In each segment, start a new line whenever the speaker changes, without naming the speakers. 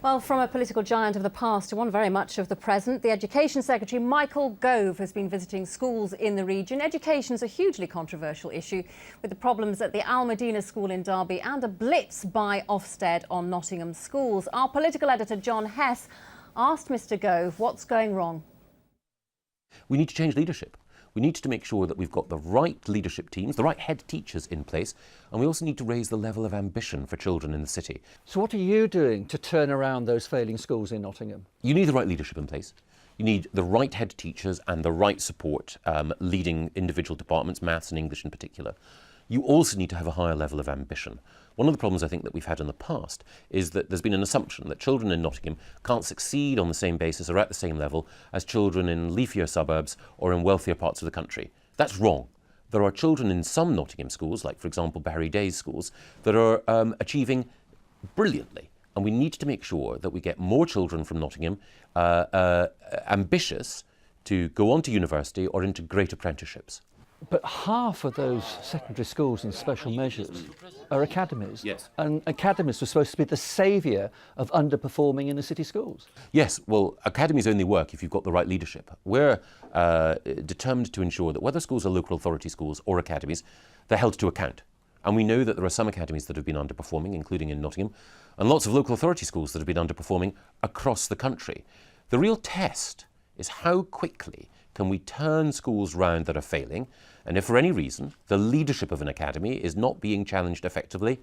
Well, from a political giant of the past to one very much of the present, the Education Secretary Michael Gove has been visiting schools in the region. Education is a hugely controversial issue, with the problems at the Al Medina School in Derby and a blitz by Ofsted on Nottingham schools. Our political editor John Hess asked Mr Gove what's going wrong.
We need to change leadership. We need to make sure that we've got the right leadership teams, the right head teachers in place, and we also need to raise the level of ambition for children in the city.
So what are you doing to turn around those failing schools in Nottingham?
You need the right leadership in place. You need the right head teachers and the right support leading individual departments, maths and English in particular. You also need to have a higher level of ambition. One of the problems I think that we've had in the past is that there's been an assumption that children in Nottingham can't succeed on the same basis or at the same level as children in leafier suburbs or in wealthier parts of the country. That's wrong. There are children in some Nottingham schools, like for example Barry Days schools, that are achieving brilliantly. And we need to make sure that we get more children from Nottingham ambitious to go on to university or into great apprenticeships.
But half of those secondary schools in special measures are academies.
Yes.
And academies were supposed to be the saviour of underperforming inner city schools.
Yes, well, academies only work if you've got the right leadership. We're determined to ensure that whether schools are local authority schools or academies, they're held to account. And we know that there are some academies that have been underperforming, including in Nottingham, and lots of local authority schools that have been underperforming across the country. The real test is how quickly can we turn schools round that are failing, and if for any reason the leadership of an academy is not being challenged effectively,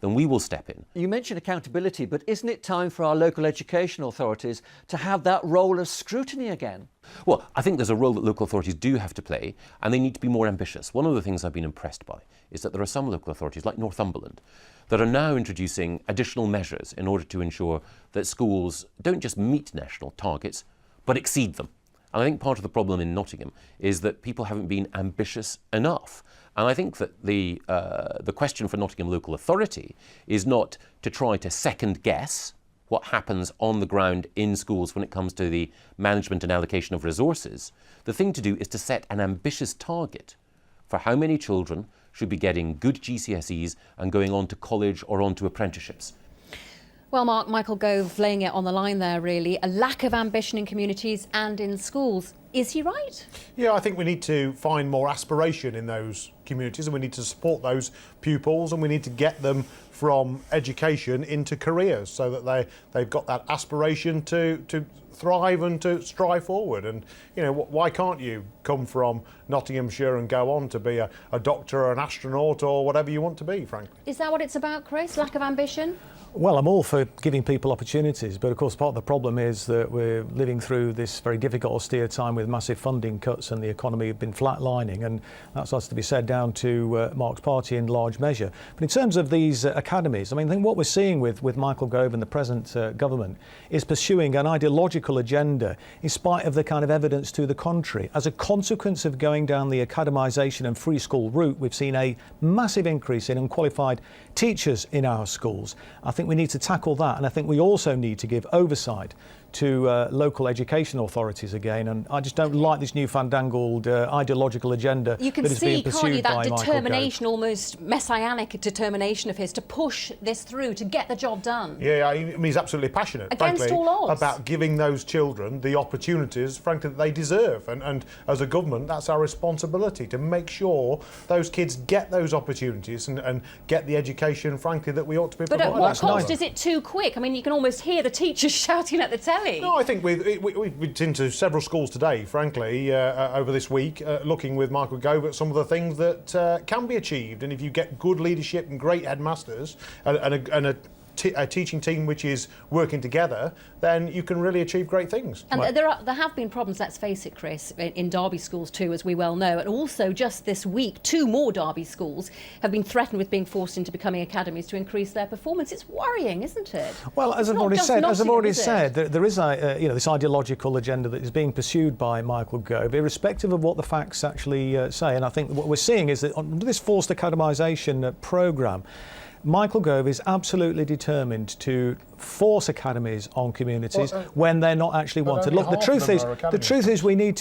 then we will step in.
You mentioned accountability, but isn't it time for our local education authorities to have that role of scrutiny again?
Well, I think there's a role that local authorities do have to play, and they need to be more ambitious. One of the things I've been impressed by is that there are some local authorities, like Northumberland, that are now introducing additional measures in order to ensure that schools don't just meet national targets, but exceed them. And I think part of the problem in Nottingham is that people haven't been ambitious enough. And I think that the question for Nottingham local authority is not to try to second guess what happens on the ground in schools when it comes to the management and allocation of resources. The thing to do is to set an ambitious target for how many children should be getting good GCSEs and going on to college or on to apprenticeships.
Well, Mark, Michael Gove laying it on the line there, really. A lack of ambition in communities and in schools. Is he right?
Yeah, I think we need to find more aspiration in those communities, and we need to support those pupils, and we need to get them from education into careers so that they've got that aspiration to thrive and to strive forward. And, you know, why can't you come from Nottinghamshire and go on to be a doctor or an astronaut or whatever you want to be, frankly?
Is that what it's about, Chris? Lack of ambition?
Well, I'm all for giving people opportunities, but of course part of the problem is that we're living through this very difficult, austere time with massive funding cuts, and the economy has been flatlining, and that starts to be said down to Mark's party in large measure. But in terms of these academies, I mean, I think what we're seeing with Michael Gove and the present government is pursuing an ideological agenda in spite of the kind of evidence to the contrary. As a consequence of going down the academisation and free school route, we've seen a massive increase in unqualified teachers in our schools. I think we need to tackle that, and I think we also need to give oversight to local education authorities again, and I just don't like this new fandangled ideological agenda
you can
that is
see,
being pursued
can't you, that
by
determination, almost messianic determination of his to push this through, to get the job done.
Yeah, I mean, he's absolutely passionate,
against
frankly,
all odds,
about giving those children the opportunities, frankly, that they deserve. And as a government, that's our responsibility, to make sure those kids get those opportunities and get the education, frankly, that we ought to be
but
providing.
But at what cost? Is it too quick? I mean, you can almost hear the teachers shouting at the telly.
No, I think we've been to several schools today, frankly, over this week, looking with Michael Gove at some of the things that can be achieved. And if you get good leadership and great headmasters and a teaching team which is working together, then you can really achieve great things.
And there have been problems, let's face it, Chris, in Derby schools too, as we well know. And also just this week, 2 more Derby schools have been threatened with being forced into becoming academies to increase their performance. It's worrying, isn't it?
Well, as I've already said, there is this ideological agenda that is being pursued by Michael Gove, irrespective of what the facts actually say. And I think what we're seeing is that under this forced academisation programme, Michael Gove is absolutely determined to force academies on communities when they're not actually wanted. Look, the truth is we need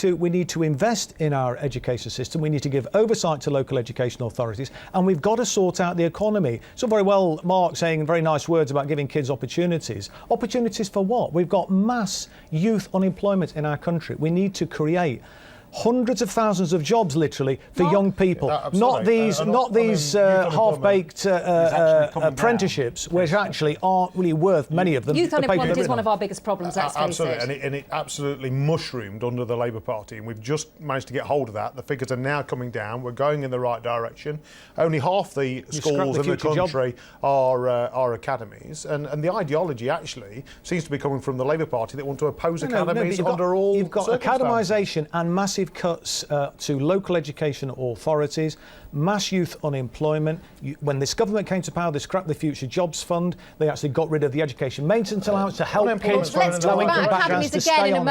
to invest in our education system. We need to give oversight to local education authorities, and we've got to sort out the economy. So very well, Mark saying very nice words about giving kids opportunities. Opportunities for what? We've got mass youth unemployment in our country. We need to create hundreds of thousands of jobs, literally, for young people. Not these half-baked apprenticeships, which actually aren't really worth many of them.
Youth unemployment is one of our biggest problems, let's face it.
Absolutely, and it absolutely mushroomed under the Labour Party, and we've just managed to get hold of that. The figures are now coming down. We're going in the right direction. Only half the schools in the country are academies, and the ideology actually seems to be coming from the Labour Party that want to oppose academies under all
You've got academisation and massive cuts to local education authorities, mass youth unemployment. When this government came to power, they scrapped the Future Jobs Fund. They actually got rid of the education maintenance allowance to help kids from low-income backgrounds to stay on